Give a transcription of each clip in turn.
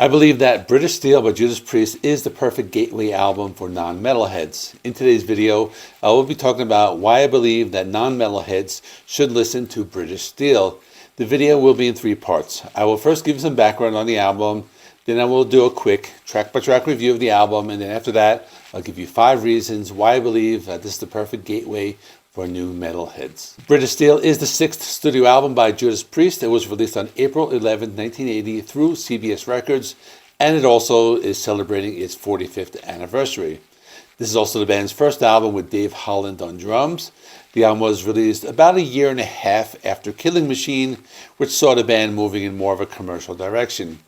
I believe that British Steel by Judas Priest is the perfect gateway album for non-metalheads. In today's video, I will be talking about why I believe that non-metalheads should listen to British Steel. The video will be in 3 parts. I will first give you some background on the album, then I will do a quick track-by-track review of the album, and then after that, I'll give you 5 reasons why I believe that this is the perfect gateway for new metalheads. British Steel is the 6th studio album by Judas Priest. It was released on April 11, 1980 through CBS Records, and it also is celebrating its 45th anniversary. This is also the band's first album with Dave Holland on drums. The album was released about 1.5 years after Killing Machine, which saw the band moving in more of a commercial direction.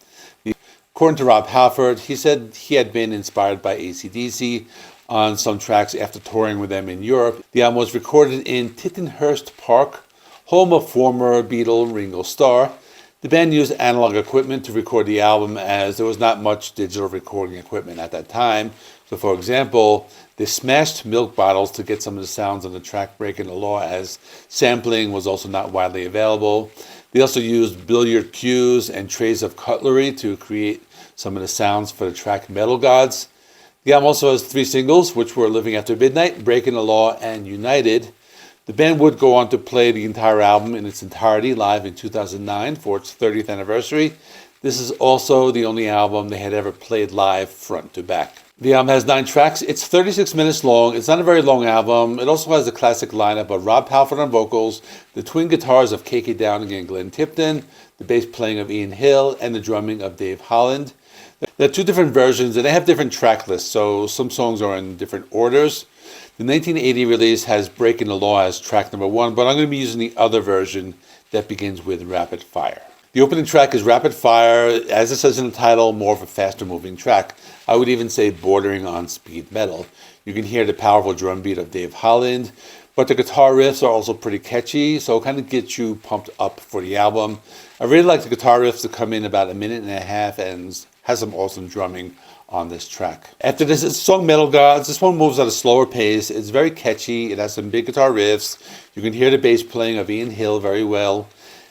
According to Rob Halford, he said he had been inspired by AC/DC on some tracks after touring with them in Europe. The album was recorded in Tittenhurst Park, home of former Beatle Ringo Starr. The band used analog equipment to record the album as there was not much digital recording equipment at that time. So for example, they smashed milk bottles to get some of the sounds on the track Breaking the Law, as sampling was also not widely available. They also used billiard cues and trays of cutlery to create some of the sounds for the track Metal Gods. The album also has 3 singles, which were Living After Midnight, Breaking the Law, and United. The band would go on to play the entire album in its entirety live in 2009 for its 30th anniversary. This is also the only album they had ever played live front to back. The album has 9 tracks. It's 36 minutes long. It's not a very long album. It also has a classic lineup of Rob Halford on vocals, the twin guitars of K.K. Downing and Glenn Tipton, the bass playing of Ian Hill, and the drumming of Dave Holland. There are 2 different versions, and they have different track lists, so some songs are in different orders. The 1980 release has Breaking the Law as track number 1, but I'm going to be using the other version that begins with Rapid Fire. The opening track is Rapid Fire, as it says in the title, more of a faster moving track. I would even say bordering on speed metal. You can hear the powerful drum beat of Dave Holland, but the guitar riffs are also pretty catchy, so it kind of gets you pumped up for the album. I really like the guitar riffs to come in about 1.5 minutes and has some awesome drumming on this track. After this is the song Metal Gods. This one moves at a slower pace. It's very catchy. It has some big guitar riffs. You can hear the bass playing of Ian Hill very well.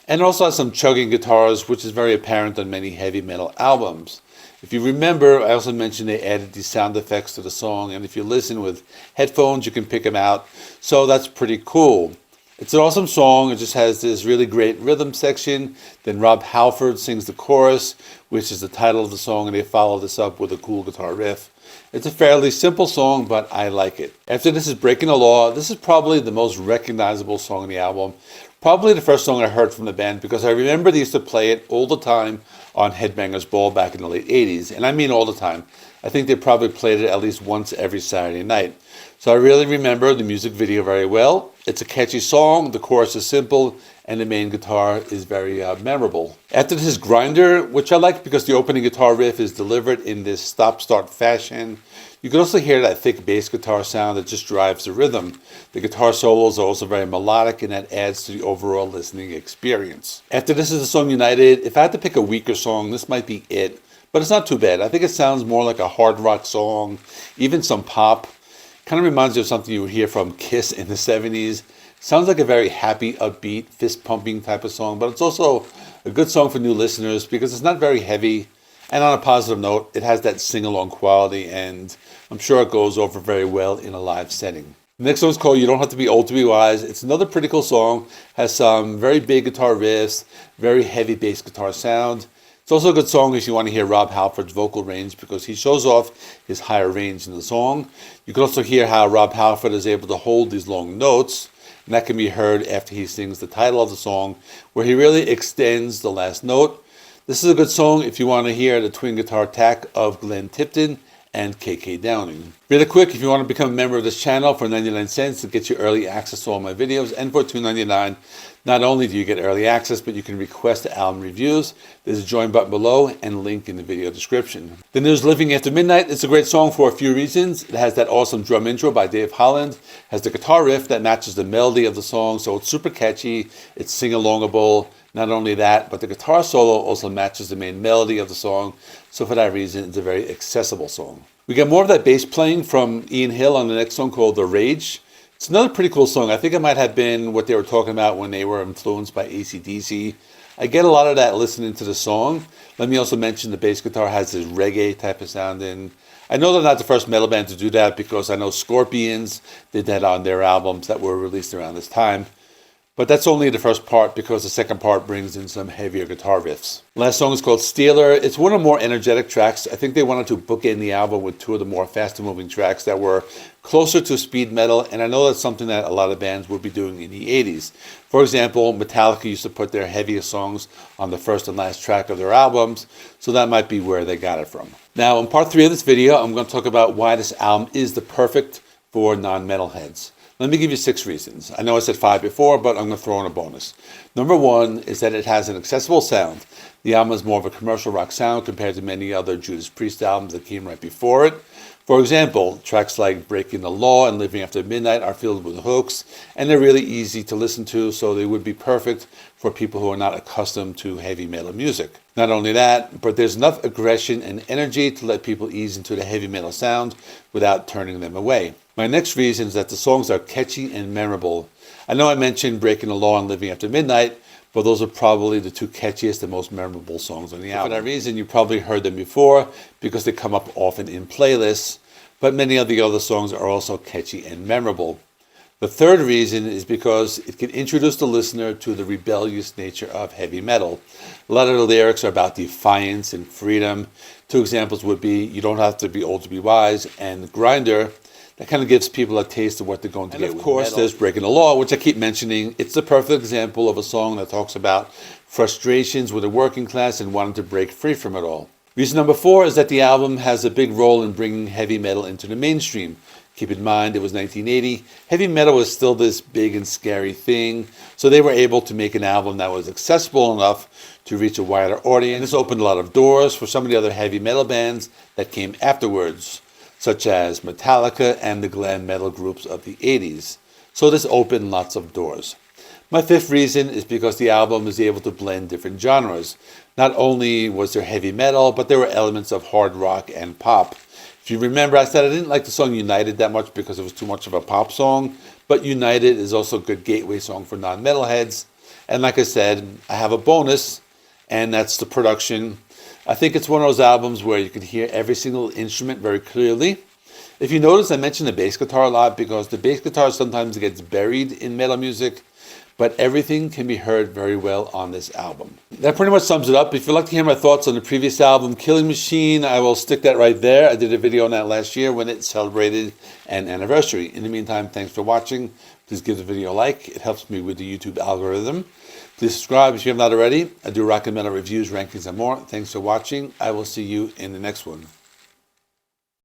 And it also has some chugging guitars, which is very apparent on many heavy metal albums. If you remember, I also mentioned they added these sound effects to the song, and if you listen with headphones, you can pick them out. So that's pretty cool. It's an awesome song. It just has this really great rhythm section. Then Rob Halford sings the chorus, which is the title of the song, and they follow this up with a cool guitar riff. It's a fairly simple song, but I like it. After this is Breaking the Law. This is probably the most recognizable song on the album. Probably the first song I heard from the band, because I remember they used to play it all the time on Headbangers Ball back in the late 80s. And I mean all the time. I think they probably played it at least once every Saturday night. So I really remember the music video very well. It's a catchy song, the chorus is simple, and the main guitar is very memorable. After this is Grinder, which I like because the opening guitar riff is delivered in this stop-start fashion. You can also hear that thick bass guitar sound that just drives the rhythm. The guitar solos are also very melodic, and that adds to the overall listening experience. After this is the song United. If I had to pick a weaker song, this might be it, but it's not too bad. I think it sounds more like a hard rock song, even some pop. Kind of reminds you of something you would hear from Kiss in the 70s. Sounds like a very happy, upbeat, fist-pumping type of song, but it's also a good song for new listeners because it's not very heavy. And on a positive note, it has that sing-along quality, and I'm sure it goes over very well in a live setting. The next one is called You Don't Have to Be Old to Be Wise. It's another pretty cool song. Has some very big guitar riffs, very heavy bass guitar sound. It's also a good song if you want to hear Rob Halford's vocal range, because he shows off his higher range in the song. You can also hear how Rob Halford is able to hold these long notes, and that can be heard after he sings the title of the song, where he really extends the last note. This is a good song if you want to hear the twin guitar attack of Glenn Tipton and K.K. Downing. Really quick, if you want to become a member of this channel for 99 cents to get you early access to all my videos, and for $2.99, not only do you get early access, but you can request album reviews. There's a join button below and a link in the video description. Then there's Living After Midnight. It's a great song for a few reasons. It has that awesome drum intro by Dave Holland, has the guitar riff that matches the melody of the song, so it's super catchy, it's sing-alongable. Not only that, but the guitar solo also matches the main melody of the song, so for that reason, it's a very accessible song. We get more of that bass playing from Ian Hill on the next song called The Rage. It's another pretty cool song. I think it might have been what they were talking about when they were influenced by AC/DC. I get a lot of that listening to the song. Let me also mention the bass guitar has this reggae type of sound in. I know they're not the first metal band to do that because I know Scorpions did that on their albums that were released around this time. But that's only the first part because the second part brings in some heavier guitar riffs. Last song is called Stealer. It's one of the more energetic tracks. I think they wanted to bookend the album with two of the more faster moving tracks that were closer to speed metal, and I know that's something that a lot of bands would be doing in the 80s. For example, Metallica used to put their heaviest songs on the first and last track of their albums, so that might be where they got it from. Now, in part 3 of this video, I'm going to talk about why this album is the perfect for non-metalheads. Let me give you 6 reasons. I know I said 5 before, but I'm going to throw in a bonus. Number 1 is that it has an accessible sound. The album is more of a commercial rock sound compared to many other Judas Priest albums that came right before it. For example, tracks like Breaking the Law and Living After Midnight are filled with hooks, and they're really easy to listen to, so they would be perfect for people who are not accustomed to heavy metal music. Not only that, but there's enough aggression and energy to let people ease into the heavy metal sound without turning them away. My next reason is that the songs are catchy and memorable. I know I mentioned Breaking the Law and Living After Midnight, but those are probably the 2 catchiest and most memorable songs on the album. For that reason, you probably heard them before because they come up often in playlists, but many of the other songs are also catchy and memorable. The third reason is because it can introduce the listener to the rebellious nature of heavy metal. A lot of the lyrics are about defiance and freedom. 2 examples would be You Don't Have to Be Old to Be Wise and Grinder. That kind of gives people a taste of what they're going to get. And of course, there's Breaking the Law, which I keep mentioning. It's the perfect example of a song that talks about frustrations with the working class and wanting to break free from it all. Reason number 4 is that the album has a big role in bringing heavy metal into the mainstream. Keep in mind, it was 1980. Heavy metal was still this big and scary thing, so they were able to make an album that was accessible enough to reach a wider audience. And this opened a lot of doors for some of the other heavy metal bands that came afterwards, such as Metallica and the glam metal groups of the 80s. So this opened lots of doors. My 5th reason is because the album is able to blend different genres. Not only was there heavy metal, but there were elements of hard rock and pop. If you remember, I said I didn't like the song United that much because it was too much of a pop song, but United is also a good gateway song for non-metalheads. And like I said, I have a bonus, and that's the production. I think it's one of those albums where you can hear every single instrument very clearly. If you notice, I mentioned the bass guitar a lot because the bass guitar sometimes gets buried in metal music, but everything can be heard very well on this album. That pretty much sums it up. If you'd like to hear my thoughts on the previous album, Killing Machine, I will stick that right there. I did a video on that last year when it celebrated an anniversary. In the meantime, thanks for watching. Please give the video a like. It helps me with the YouTube algorithm. Please subscribe if you have not already. I do rock and metal reviews, rankings, and more. Thanks for watching. I will see you in the next one.